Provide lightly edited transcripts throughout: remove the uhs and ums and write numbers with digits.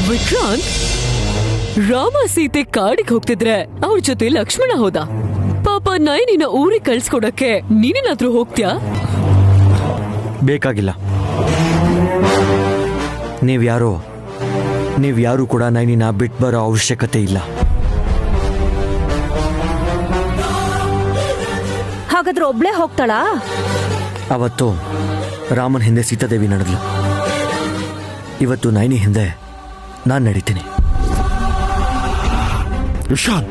ವಿಕ್ರಾಂತ್, ರಾಮ ಸೀತೆ ಕಾಡಿಗೆ ಹೋಗ್ತಿದ್ರೆ ಅವ್ರ ಜೊತೆ ಲಕ್ಷ್ಮಣ ಹೋದ. ಪಾಪ ನೈನಿನ ಊರಿಗೆ ಕಳ್ಸ್ಕೊಡಕ್ಕೆ ನೀನೇನಾದ್ರೂ ಹೋಗ್ತ್ಯಾ? ಬೇಕಾಗಿಲ್ಲ. ನೀವ್ಯಾರು ಕೂಡ ನೈನಿನ ಬಿಟ್ಟು ಬರೋ ಅವಶ್ಯಕತೆ ಇಲ್ಲ. ಹಾಗಾದ್ರೆ ಒಬ್ಳೇ ಹೋಗ್ತಾಳಾ? ಅವತ್ತು ರಾಮನ್ ಹಿಂದೆ ಸೀತಾದೇವಿ ನಡೆದ್ಲು. ಇವತ್ತು ನೈನಿ ಹಿಂದೆ ನಾನು ನಡೀತೀನಿ. ವಿಶಾಲ್,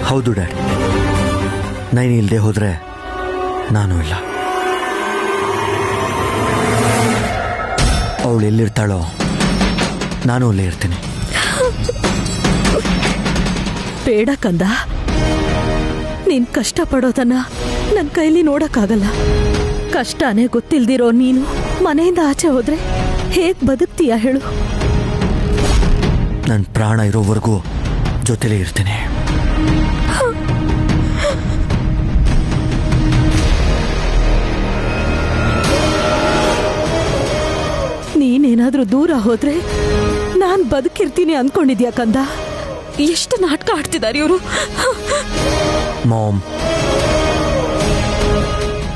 ಹೌದು ಡ್ಯಾಡ್, ನೈನಿ ಇಲ್ಲದೆ ಹೋದ್ರೆ ನಾನು ಇಲ್ಲ. ಅವಳು ಎಲ್ಲಿರ್ತಾಳೋ ನಾನು ಅಲ್ಲೇ ಇರ್ತೀನಿ. ಬೇಡ ಕಂದ, ನೀನ್ ಕಷ್ಟ ಪಡೋದನ್ನ ನನ್ ಕೈಲಿ ನೋಡಕ್ಕಾಗಲ್ಲ. ಕಷ್ಟನೇ ಗೊತ್ತಿಲ್ದಿರೋ ನೀನು ಮನೆಯಿಂದ ಆಚೆ ಹೋದ್ರೆ ಹೇಗ್ ಬದುಕ್ತೀಯ ಹೇಳು? ನನ್ನ ಪ್ರಾಣ ಇರೋವರೆಗೂ ಜೊತೆಲೇ ಇರ್ತೀನಿ. ನೀನೇನಾದ್ರೂ ದೂರ ಹೋದ್ರೆ ನಾನ್ ಬದುಕಿರ್ತೀನಿ ಅನ್ಕೊಂಡಿದ್ಯಾ ಕಂದ? ಎಷ್ಟು ನಾಟಕ ಆಡ್ತಿದ್ದಾರೆ ಇವರು. ಮಾಮ್,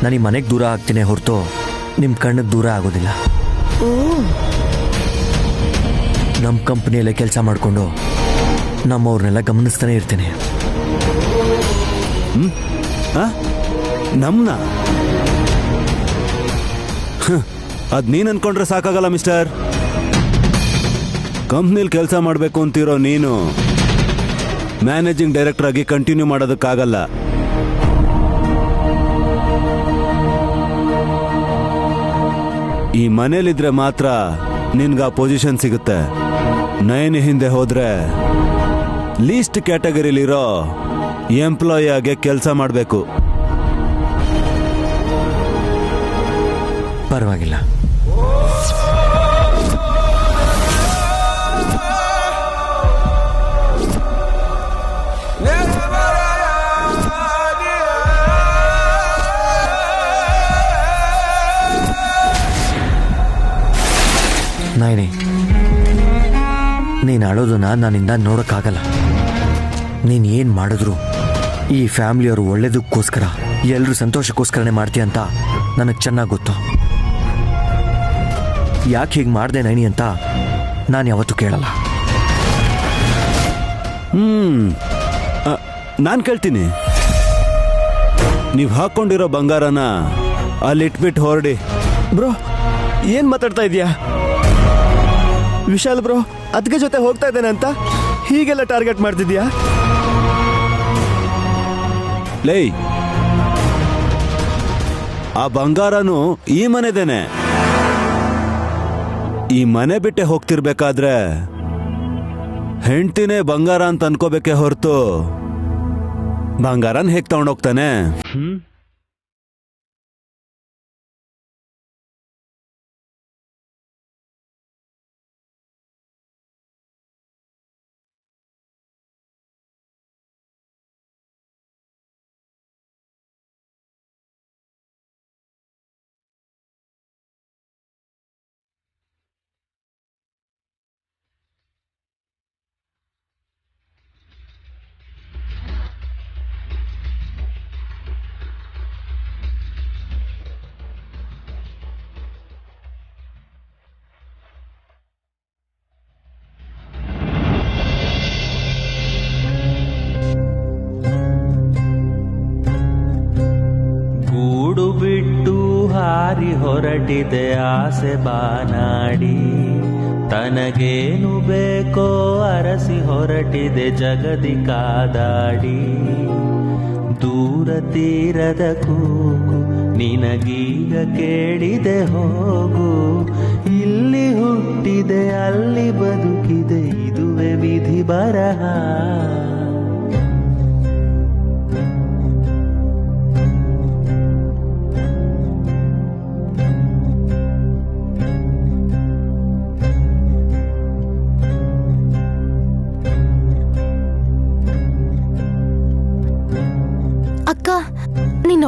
ನಾನು ಈ ಮನೆಗೆ ದೂರ ಆಗ್ತೀನಿ ಹೊರತು ನಿಮ್ಮ ಕಣ್ಣಿಗೆ ದೂರ ಆಗೋದಿಲ್ಲ. ಓ, ನಮ್ಮ ಕಂಪ್ನಿಯಲ್ಲೇ ಕೆಲಸ ಮಾಡಿಕೊಂಡು ನಮ್ಮವ್ರನ್ನೆಲ್ಲ ಗಮನಿಸ್ತಾನೆ ಇರ್ತೀನಿ. ನಮ್ನ ಅದ್ ನೀನ್ ಅನ್ಕೊಂಡ್ರೆ ಸಾಕಾಗಲ್ಲ ಮಿಸ್ಟರ್. ಕಂಪ್ನಿಲಿ ಕೆಲಸ ಮಾಡಬೇಕು ಅಂತಿರೋ ನೀನು ಮ್ಯಾನೇಜಿಂಗ್ ಡೈರೆಕ್ಟರ್ ಆಗಿ ಕಂಟಿನ್ಯೂ ಮಾಡೋದಕ್ಕಾಗಲ್ಲ. ಈ ಮನೇಲಿದ್ರೆ ಮಾತ್ರ ನಿನ್ಗೆ ಆ ಪೊಸಿಷನ್ ಸಿಗುತ್ತೆ. ನೈನ್ ಹಿಂದೆ ಹೋದ್ರೆ ಲೀಸ್ಟ್ ಕ್ಯಾಟಗರಿಲಿರೋ ಎಂಪ್ಲಾಯಿ ಆಗಿ ಕೆಲಸ ಮಾಡಬೇಕು. ಪರವಾಗಿಲ್ಲ. ನೈನಿ, ನೀನು ಅಳೋದನ್ನ ನಾನಿಂದ ನೋಡೋಕ್ಕಾಗಲ್ಲ. ನೀನು ಏನು ಮಾಡಿದ್ರು ಈ ಫ್ಯಾಮಿಲಿಯವರು ಒಳ್ಳೇದಕ್ಕೋಸ್ಕರ, ಎಲ್ಲರೂ ಸಂತೋಷಕ್ಕೋಸ್ಕರನೇ ಮಾಡ್ತೀಯ ಅಂತ ನನಗೆ ಚೆನ್ನಾಗಿ ಗೊತ್ತು. ಯಾಕೆ ಹೀಗೆ ಮಾಡಿದೆ ನೈನಿ ಅಂತ ನಾನು ಯಾವತ್ತೂ ಕೇಳಲ್ಲ. ನಾನು ಕೇಳ್ತೀನಿ. ನೀವು ಹಾಕೊಂಡಿರೋ ಬಂಗಾರನ ಅಲ್ಲಿಟ್ಬಿಟ್ಟು ಹೊರಡಿ. ಬ್ರೋ, ಏನ್ ಮಾತಾಡ್ತಾ ಇದೀಯಾ? ವಿಶಾಲ್ ಬ್ರೋ ಅದಕ್ಕೆ ಜೊತೆ ಹೋಗ್ತಾ ಇದ್ದೇನೆ ಅಂತ ಹೀಗೆಲ್ಲ ಟಾರ್ಗೆಟ್ ಮಾಡ್ತಿದ್ಯಾ? ಲೇ, ಆ ಬಂಗಾರನು ಈ ಮನೆದೇನೆ. ಈ ಮನೆ ಬಿಟ್ಟೆ ಹೋಗ್ತಿರ್ಬೇಕಾದ್ರೆ ಹೆಂಡ್ತಿನೇ ಬಂಗಾರ ಅಂತ ಅನ್ಕೋಬೇಕೆ ಹೊರತು ಬಂಗಾರನ್ ಹೇಗ್ ತಗೊಂಡೋಗ್ತಾನೆ? ಹಾರಿ ಹೊರಟಿದೆ ಆಸೆ ಬಾನಾಡಿ, ತನಗೇನು ಬೇಕೋ ಅರಸಿ ಹೊರಟಿದೆ ಜಗದಿ ಕಾದಾಡಿ. ದೂರ ತೀರದ ಕೂಗು ನಿನಗೀಗ ಕೇಳಿದೆ ಹೋಗು, ಇಲ್ಲಿ ಹುಟ್ಟಿದೆ ಅಲ್ಲಿ ಬದುಕಿದೆ ಇದುವೆ ವಿಧಿ ಬರಹ.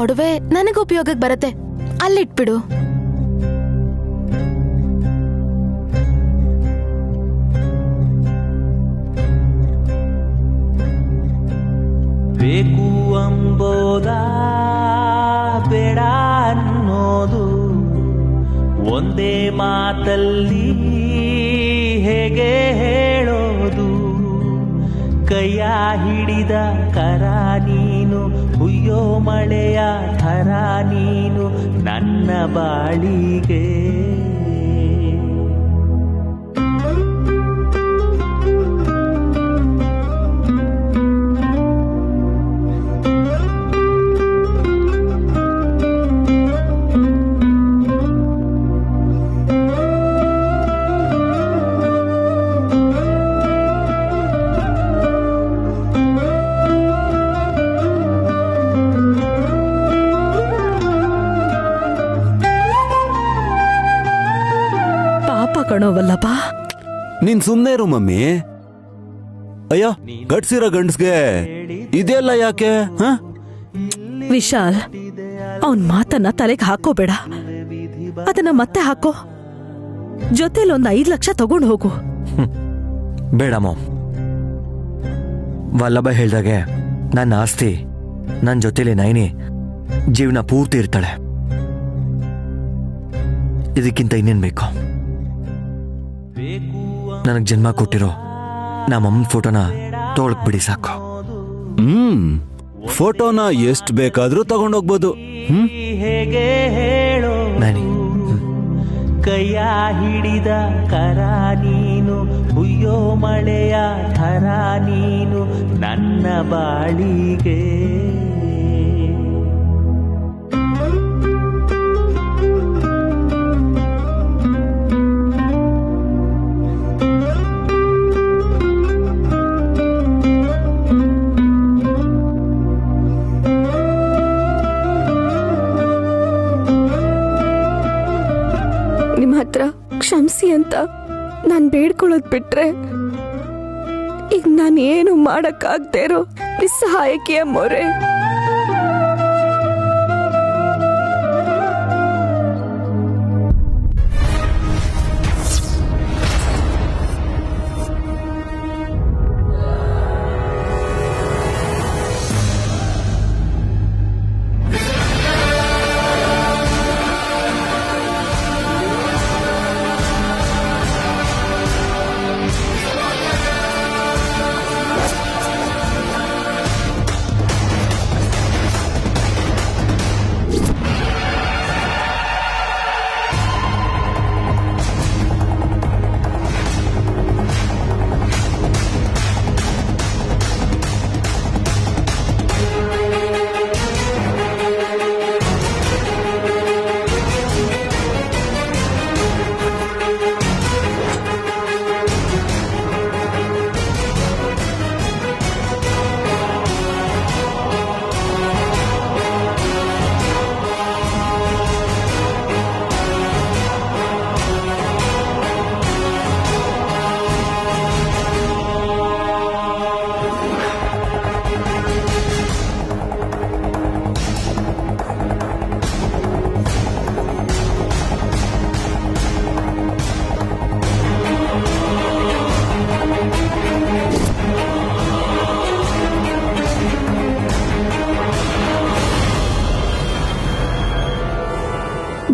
ಒಡವೆ ನನಗ ಉಪಯೋಗಕ್ಕೆ ಬರತ್ತೆ, ಅಲ್ಲಿಟ್ಬಿಡು. ಬೇಕು ಅಂಬೋದ ಬೇಡ ಅನ್ನೋದು ಒಂದೇ ಮಾತಲ್ಲಿ ಹೇಗೆ ಹೇಳೋದು. ಕೈಯ ಹಿಡಿದ ಕರ ನೀನು, ಹುಯ್ಯೋ ಮಳೆಯ ಥರ ನೀನು ನನ್ನ ಬಾಳಿಗೆ. ಕಣೋ ವಲ್ಲಭ, ನೀನ್ ಸುಮ್ನೆ ಇರು ಮಮ್ಮಿ. ಅಯ್ಯೋ, ಗಡ್ಸಿರೋ ಗಂಡ್ಸ್ಗೆ ಇದೆಲ್ಲ ಯಾಕೆ? ವಿಶಾಲ್, ಅವನ್ ಮಾತನ್ನ ತಲೆಗೆ ಹಾಕೋಬೇಡ, ಅದನ್ನ ಮತ್ತೆ ಹಾಕೋ. ಜೊತೆಲಿ ಒಂದ್ 5 ಲಕ್ಷ ತಗೊಂಡು ಹೋಗು. ಬೇಡ ಮಾಮ್, ವಲ್ಲಭ ಹೇಳ್ದಾಗೆ ನನ್ನ ಆಸ್ತಿ ನನ್ನ ಜೊತೆಲಿ ನೈನಿ ಜೀವನ ಪೂರ್ತಿ ಇರ್ತಾಳೆ. ಇದಕ್ಕಿಂತ ಇನ್ನೇನ್ ಬೇಕು? ನನಗ್ ಜನ್ಮ ಕೊಟ್ಟಿರೋ ನಮ್ಮಮ್ಮ ಫೋಟೋನ ತೋಳಕ್ ಬಿಡಿ ಸಾಕು. ಫೋಟೋನ ಎಷ್ಟ್ ಬೇಕಾದ್ರೂ ತಗೊಂಡೋಗ್ಬೋದು. ಹೇಗೆ ಹೇಳೋ ನೈನಿ, ಕೈಯ ಹಿಡಿದ ಕರ ನೀನು, ಹುಯ್ಯೋ ಮಳೆಯ ಥರ ನೀನು ನನ್ನ ಬಾಳಿಗೆ. ನಿಮ್ಮ ಹತ್ರ ಕ್ಷಮಿಸಿ ಅಂತ ನಾನ್ ಬೇಡ್ಕೊಳ್ಳೋದ್ ಬಿಟ್ರೆ ಈಗ ನಾನು ಏನು ಮಾಡಕ್ಕಾಗ್ದೇ ಇರೋ ನಿಸ್ಸಹಾಯಕಿಯ ಮೊರೆ.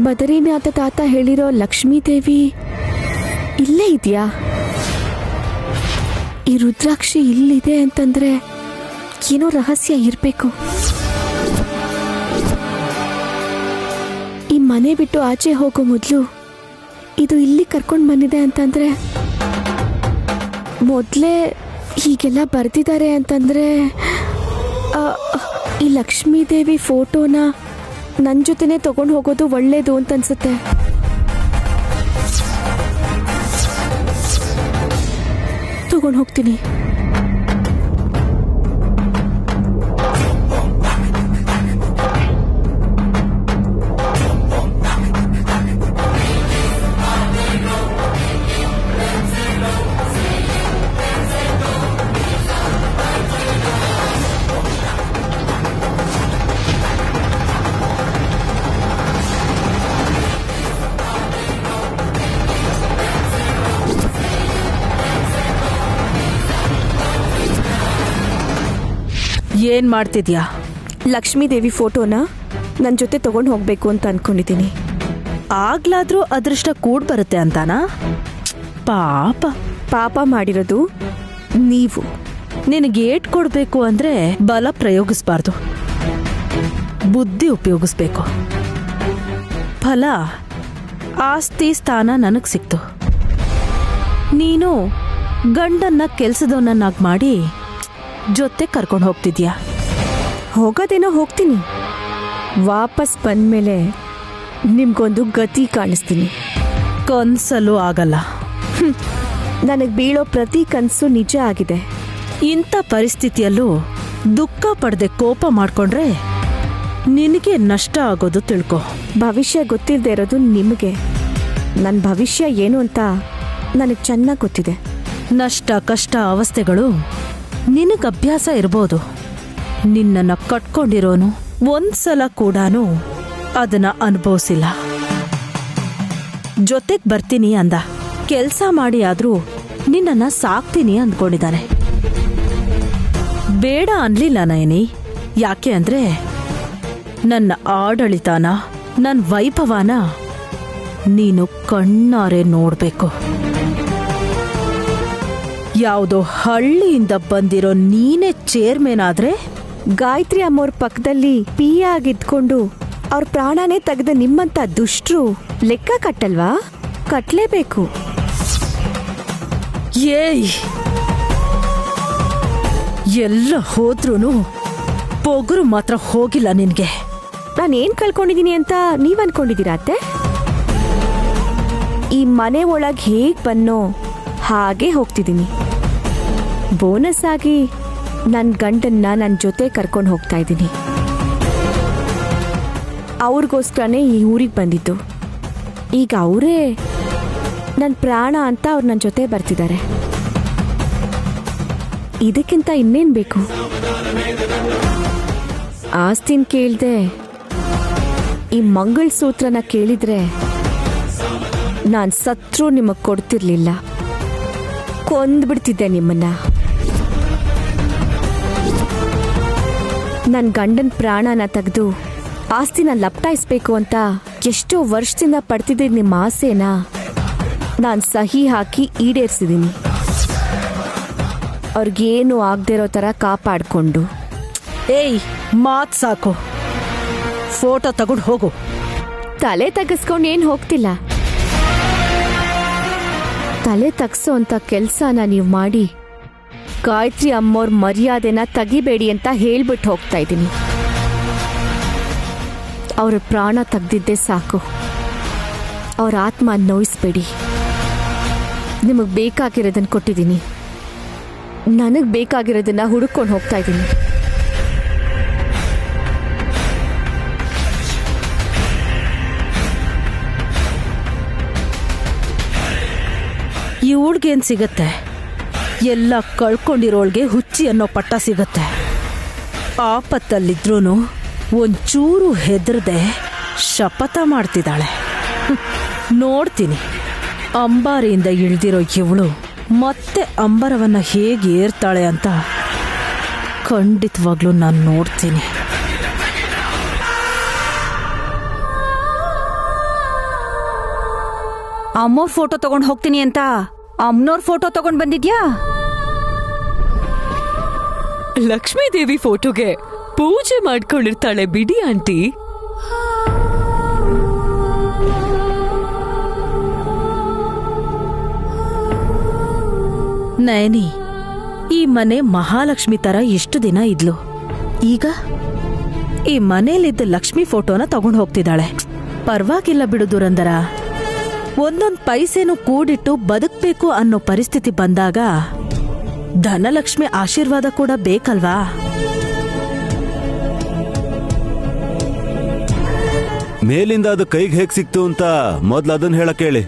ಬದರಿನಾಥ ತಾತ ಹೇಳಿರೋ ಲಕ್ಷ್ಮೀ ದೇವಿ ಇಲ್ಲೇ ಇದೆಯಾ? ಈ ರುದ್ರಾಕ್ಷಿ ಇಲ್ಲಿದೆ ಅಂತಂದ್ರೆ ಏನೋ ರಹಸ್ಯ ಇರಬೇಕು. ಈ ಮನೆ ಬಿಟ್ಟು ಆಚೆ ಹೋಗೋ ಮೊದಲು ಇದು ಇಲ್ಲಿ ಕರ್ಕೊಂಡು ಬಂದಿದೆ ಅಂತಂದ್ರೆ, ಮೊದಲೇ ಹೀಗೆಲ್ಲ ಬರ್ತಿದ್ದಾರೆ ಅಂತಂದ್ರೆ, ಈ ಲಕ್ಷ್ಮೀ ದೇವಿ ಫೋಟೋನ ನನ್ನ ಜೊತೆನೆ ತಗೊಂಡು ಹೋಗೋದು ಒಳ್ಳೇದು ಅಂತ ಅನ್ಸುತ್ತೆ. ತಗೊಂಡು ಹೋಗ್ತೀನಿ. ಏನ್ ಮಾಡ್ತಿದ್ಯಾ? ಲಕ್ಷ್ಮೀ ದೇವಿ ಫೋಟೋನ ನನ್ನ ಜೊತೆ ತಗೊಂಡು ಹೋಗ್ಬೇಕು ಅಂತ ಅನ್ಕೊಂಡಿದ್ದೀನಿ. ಆಗ್ಲಾದ್ರೂ ಅದೃಷ್ಟ ಕೂಡ್ ಬರುತ್ತೆ ಅಂತಾನಾ? ಪಾಪ. ಪಾಪ ಮಾಡಿರೋದು ನೀವು. ನಿನಗೆ ಏಟ್ ಕೊಡ್ಬೇಕು ಅಂದ್ರೆ ಬಲ ಪ್ರಯೋಗಿಸ್ಬಾರ್ದು, ಬುದ್ಧಿ ಉಪಯೋಗಿಸ್ಬೇಕು. ಫಲ ಆಸ್ತಿ ಸ್ಥಾನ ನನಗ್ ಸಿಕ್ತು. ನೀನು ಗಂಡನ್ನ ಕೆಲ್ಸದವನನ್ನಾಗಿ ಮಾಡಿ ಜೊತೆ ಕರ್ಕೊಂಡು ಹೋಗ್ತಿದ್ಯಾ. ಹೋಗೋದೇನೋ ಹೋಗ್ತೀನಿ, ವಾಪಸ್ ಬಂದ್ಮೇಲೆ ನಿಮ್ಗೊಂದು ಗತಿ ಕಾಣಿಸ್ತೀನಿ. ಕನ್ಸಲ್ಲೂ ಆಗಲ್ಲ. ನನಗೆ ಬೀಳೋ ಪ್ರತಿ ಕನಸು ನಿಜ ಆಗಿದೆ. ಇಂಥ ಪರಿಸ್ಥಿತಿಯಲ್ಲೂ ದುಃಖ ಪಡೆದೆ ಕೋಪ ಮಾಡ್ಕೊಂಡ್ರೆ ನಿನಗೆ ನಷ್ಟ ಆಗೋದು ತಿಳ್ಕೊ. ಭವಿಷ್ಯ ಗೊತ್ತಿಲ್ಲದೆ ಇರೋದು ನಿಮಗೆ. ನನ್ನ ಭವಿಷ್ಯ ಏನು ಅಂತ ನನಗೆ ಚೆನ್ನಾಗಿ ಗೊತ್ತಿದೆ. ನಷ್ಟ ಕಷ್ಟ ಅವಸ್ಥೆಗಳು ನಿನಗೆ ಅಭ್ಯಾಸ ಇರ್ಬೋದು. ನಿನ್ನನ್ನು ಕಟ್ಕೊಂಡಿರೋನು ಒಂದ್ಸಲ ಕೂಡಾನು ಅದನ್ನ ಅನುಭವಿಸಿಲ್ಲ. ಜೊತೆಗ್ ಬರ್ತೀನಿ ಅಂದ, ಕೆಲ್ಸ ಮಾಡಿ ಆದ್ರೂ ನಿನ್ನನ್ನ ಸಾಕ್ತೀನಿ ಅಂದ್ಕೊಂಡಿದ್ದಾನೆ. ಬೇಡ ಅನ್ಲಿಲ್ಲ ನಯನಿ. ಯಾಕೆ ಅಂದ್ರೆ ನನ್ನ ಆಡಳಿತಾನ, ನನ್ನ ವೈಭವನ ನೀನು ಕಣ್ಣಾರೆ ನೋಡ್ಬೇಕು. ಯಾವುದೋ ಹಳ್ಳಿಯಿಂದ ಬಂದಿರೋ ನೀನೇ ಚೇರ್ಮನ್ ಆದ್ರೆ ಗಾಯತ್ರಿ ಅಮ್ಮವ್ರ ಪಕ್ಕದಲ್ಲಿ ಪಿಯ ಆಗಿದ್ಕೊಂಡು ಅವ್ರ ಪ್ರಾಣನೇ ತೆಗೆದ ನಿಮ್ಮಂತ ದುಷ್ಟರು ಲೆಕ್ಕ ಕಟ್ಟಲ್ವಾ? ಕಟ್ಲೇಬೇಕು. ಏಯ್, ಎಲ್ಲ ಹೋದ್ರೂನು ಪೊಗರು ಮಾತ್ರ ಹೋಗಿಲ್ಲ ನಿನ್ಗೆ. ನಾನೇನ್ ಕಳ್ಕೊಂಡಿದೀನಿ ಅಂತ ನೀವ್ ಅನ್ಕೊಂಡಿದೀರಾ ಅತ್ತೆ? ಈ ಮನೆ ಒಳಗ್ ಹೇಗ್ ಬನ್ನೋ ಹಾಗೆ ಹೋಗ್ತಿದ್ದೀನಿ. ಬೋನಸ್ ಆಗಿ ನನ್ನ ಗಂಡನ್ನ ನನ್ನ ಜೊತೆ ಕರ್ಕೊಂಡು ಹೋಗ್ತಾ ಇದ್ದೀನಿ. ಅವ್ರಿಗೋಸ್ಕರನೇ ಈ ಊರಿಗೆ ಬಂದಿದ್ದು. ಈಗ ಅವರೇ ನನ್ನ ಪ್ರಾಣ ಅಂತ ಅವ್ರು ನನ್ನ ಜೊತೆ ಬರ್ತಿದ್ದಾರೆ. ಇದಕ್ಕಿಂತ ಇನ್ನೇನ್ ಬೇಕು? ಆಸ್ತಿನ ಕೇಳ್ದೆ ಈ ಮಂಗಳಸೂತ್ರನ ಕೇಳಿದ್ರೆ ನಾನು ಸತ್ರು ನಿಮಗ್ ಕೊಡ್ತಿರ್ಲಿಲ್ಲ, ಕೊಂದ್ಬಿಡ್ತಿದ್ದೆ ನಿಮ್ಮನ್ನ. ನನ್ನ ಗಂಡನ ಪ್ರಾಣನ ತೆಗೆದು ಆಸ್ತಿನ ಲಪ್ಟಾಯಿಸ್ಬೇಕು ಅಂತ ಎಷ್ಟೋ ವರ್ಷದಿಂದ ಪಡ್ತಿದ್ದ ನಿಮ್ಮ ಆಸೆನ ನಾನು ಸಹಿ ಹಾಕಿ ಈಡೇರಿಸಿದ್ದೀನಿ. ಅವ್ರಿಗೇನು ಆಗದೆ ಇರೋ ಥರ ಕಾಪಾಡಿಕೊಂಡು. ಏಯ್, ಮಾತ್ ಸಾಕು. ಫೋಟೋ ತಗೊಂಡು ಹೋಗು. ತಲೆ ತಗ್ಗಿಸ್ಕೊಂಡು ಏನು ಹೋಗ್ತಿಲ್ಲ. ತಲೆ ತಗ್ಸೋ ಅಂತ ಕೆಲಸನ ನೀವು ಮಾಡಿ ಗಾಯತ್ರಿ ಅಮ್ಮೋರ್ ಮರ್ಯಾದೆನ ತೆಗಿಬೇಡಿ ಅಂತ ಹೇಳ್ಬಿಟ್ಟು ಹೋಗ್ತಾ ಇದ್ದೀನಿ. ಅವ್ರ ಪ್ರಾಣ ತೆಗ್ದಿದ್ದೇ ಸಾಕು. ಅವ್ರ ಆತ್ಮ ನೋಯಿಸ್ಬೇಡಿ. ನಿಮಗೆ ಬೇಕಾಗಿರೋದನ್ನ ಕೊಟ್ಟಿದ್ದೀನಿ. ನನಗೆ ಬೇಕಾಗಿರೋದನ್ನ ಹುಡುಕೊಂಡು ಹೋಗ್ತಾ ಇದ್ದೀನಿ. ಇವಳಿಗೇನು ಸಿಗತ್ತೆ? ಎಲ್ಲ ಕಳ್ಕೊಂಡಿರೋಳ್ಗೆ ಹುಚ್ಚಿ ಅನ್ನೋ ಪಟ್ಟ ಸಿಗತ್ತೆ. ಆಪತ್ತಲ್ಲಿದ್ರೂ ಒಂಚೂರು ಹೆದರದೆ ಶಪಥ ಮಾಡ್ತಿದ್ದಾಳೆ. ನೋಡ್ತೀನಿ ಅಂಬಾರಿಯಿಂದ ಇಳ್ದಿರೋ ಇವಳು ಮತ್ತೆ ಅಂಬರವನ್ನ ಹೇಗೆ ಏರ್ತಾಳೆ ಅಂತ ಖಂಡಿತವಾಗ್ಲೂ ನಾನು ನೋಡ್ತೀನಿ. ಅಮ್ಮೋರ್ ಫೋಟೋ ತಗೊಂಡು ಹೋಗ್ತೀನಿ ಅಂತ ಅಮ್ಮನೋರ್ ಫೋಟೋ ತಗೊಂಡ್ ಬಂದಿದ್ಯಾ? ಲಕ್ಷ್ಮೀ ದೇವಿ ಫೋಟೋಗೆ ಪೂಜೆ ಮಾಡ್ಕೊಂಡಿರ್ತಾಳೆ ಬಿಡಿ ಆಂಟಿ. ನಯನಿ, ಈ ಮನೆ ಮಹಾಲಕ್ಷ್ಮಿ ತರ ಎಷ್ಟು ದಿನ ಇದ್ಲು. ಈಗ ಈ ಮನೇಲಿದ್ದ ಲಕ್ಷ್ಮಿ ಫೋಟೋನ ತಗೊಂಡು ಹೋಗ್ತಿದ್ದಾಳೆ. ಪರವಾಗಿಲ್ಲ ಬಿಡು ದುರಂದರ. ಒಂದೊಂದ್ ಪೈಸೆನೂ ಕೂಡಿಟ್ಟು ಬದುಕ್ಬೇಕು ಅನ್ನೋ ಪರಿಸ್ಥಿತಿ ಬಂದಾಗ ಧನಲಕ್ಷ್ಮಿ ಆಶೀರ್ವಾದ ಕೂಡ ಬೇಕಲ್ವಾ? ಮೇಲಿಂದ ಅದು ಕೈಗೆ ಹೇಗ್ ಸಿಕ್ತು ಅಂತ ಮೊದ್ಲು ಅದನ್ನ ಹೇಳಕ್ ಹೇಳಿ.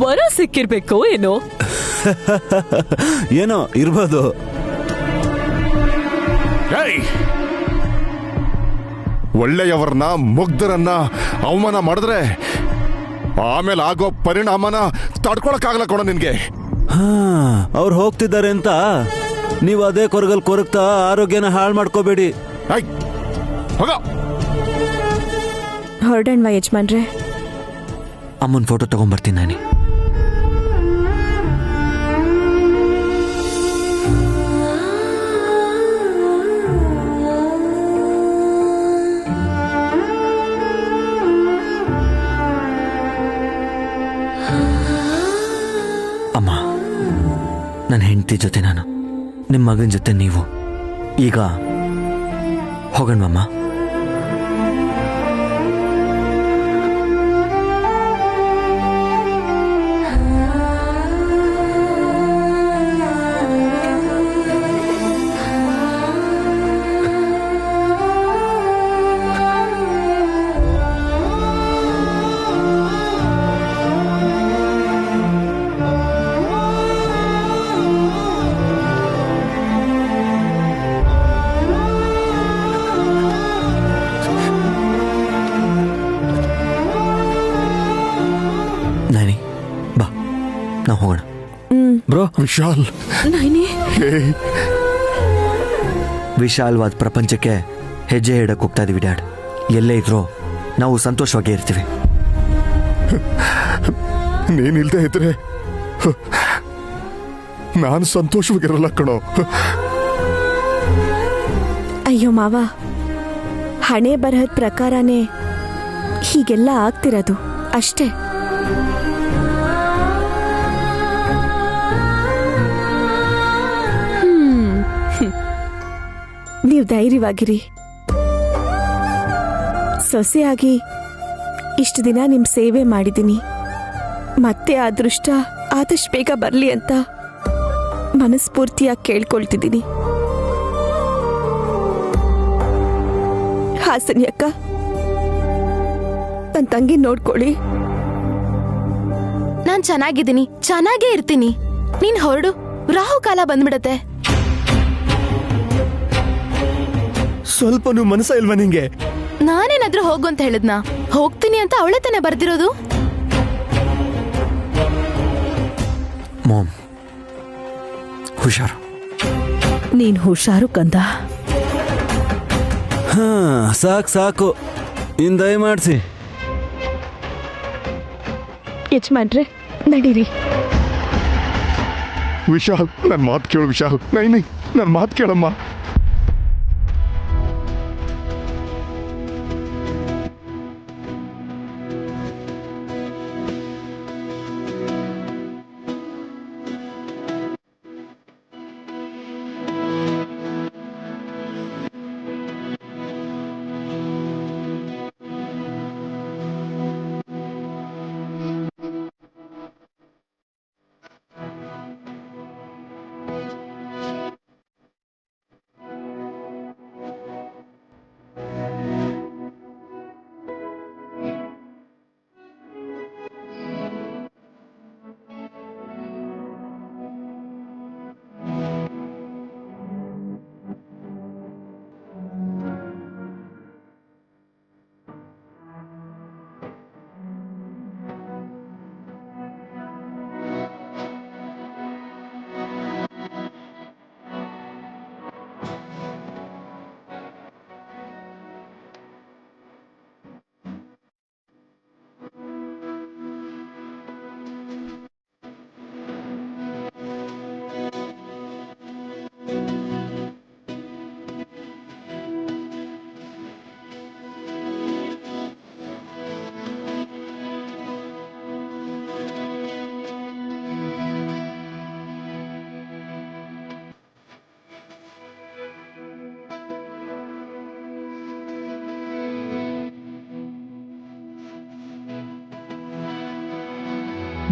ವರ ಸಿಕ್ಕಿರ್ಬೇಕೋ ಏನೋ. ಏನೋ ಇರ್ಬೋದು. ಒಳ್ಳೆಯವರನ್ನ ಮುಗ್ಧರನ್ನ ಅವಮಾನ ಮಾಡಿದ್ರೆ ಆಮೇಲೆ ಆಗೋ ಪರಿಣಾಮನ ತಡ್ಕೊಳಕ್ಕಾಗಲ್ಲ ಕೊಡ ನಿನ್ಗೆ. ಅವ್ರು ಹೋಗ್ತಿದ್ದಾರೆ ಅಂತ ನೀವು ಅದೇ ಕೊರಗಲ್ ಕೊರಗ್ತಾ ಆರೋಗ್ಯನ ಹಾಳು ಮಾಡ್ಕೋಬೇಡಿ. ಐ ಹೋಗ. ಹೊರಡಣ್ವಾ ಯಜಮಾನ್ರೆ? ಅಮ್ಮನ ಫೋಟೋ ತಗೊಂಡ್ಬರ್ತೀನಿ ನಾನಿ. ಅಮ್ಮ, ನನ್ನ ಹೆಂಡತಿ ಜೊತೆ ನಾನು, ನಿಮ್ಮ ಮಗನ ಜೊತೆ ನೀವು. ಈಗ ಹೋಗೋಣವಮ್ಮ. ನಾವು ಹೋಗೋಣ. ಬ್ರೋ, ವಿಶಾಲ್, ವಿಶಾಲವಾದ ಪ್ರಪಂಚಕ್ಕೆ ಹೆಜ್ಜೆ ಇಡಕ್ಕೆ ಹೋಗ್ತಾ ಇದೀವಿ ಡ್ಯಾಡ್. ಎಲ್ಲೇ ಇದ್ರೂ ನಾವು ಸಂತೋಷವಾಗಿ ಇರ್ತೀವಿ. ನೀನಿಲ್ದೇ ಇದ್ರೆ ನಾನು ಸಂತೋಷವಾಗಿರಲ್ಲ ಕಣೋ. ಅಯ್ಯೋ ಮಾವ, ಹಣೆ ಬರಹದ ಪ್ರಕಾರನೇ ಹೀಗೆಲ್ಲ ಆಗ್ತಿರೋದು ಅಷ್ಟೇ. ನೀವು ಧೈರ್ಯವಾಗಿರಿ. ಸೊಸೆಯಾಗಿ ಇಷ್ಟು ದಿನ ನಿಮ್ಮ ಸೇವೆ ಮಾಡಿದ್ದೀನಿ. ಮತ್ತೆ ಅದೃಷ್ಟ ಆದಷ್ಟು ಬೇಗ ಬರಲಿ ಅಂತ ಮನಸ್ಫೂರ್ತಿಯಾಗಿ ಕೇಳ್ಕೊಳ್ತಿದ್ದೀನಿ. ಹಾಸನಿ ಅಕ್ಕ, ನನ್ನ ತಂಗಿ ನೋಡ್ಕೊಳ್ಳಿ. ನಾನ್ ಚೆನ್ನಾಗಿದ್ದೀನಿ, ಚೆನ್ನಾಗೇ ಇರ್ತೀನಿ. ನೀನ್ ಹೊರಡು, ರಾಹುಕಾಲ ಬಂದ್ಬಿಡತ್ತೆ. ಸ್ವಲ್ಪನೂ ಮನಸ್ಸ ಇಲ್ವಾ ನಿಂಗೆ? ನಾನೇನಾದ್ರೂ ಹೋಗು ಅಂತ ಹೇಳಿದ್ನಾ? ಹೋಗ್ತೀನಿ ಅಂತ ಅವಳೆ ತಾನೇ ಬರ್ದಿರೋದು. ಮಾಮ್, ಹುಷಾರು. ನೀನ್ ಹುಷಾರು ಕಂದ. ಸಾಕು ಇನ್ ದಯಮಾಡ್ಸಿ. ಯಜಮಾನ್ರೆ, ನಡೀರಿ. ವಿಶಾಲ್, ನನ್ನ ಮಾತು ಕೇಳು ವಿಶಾಲ್. ನೈನಿ, ನನ್ನ ಮಾತು ಕೇಳಮ್ಮ.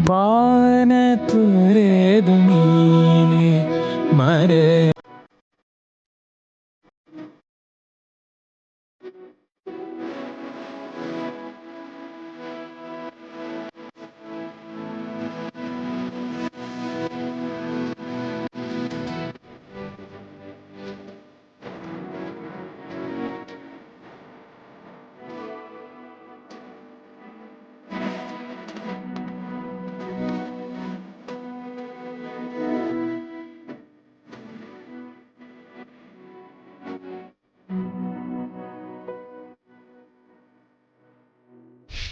ಬಾನ ತುರೆದು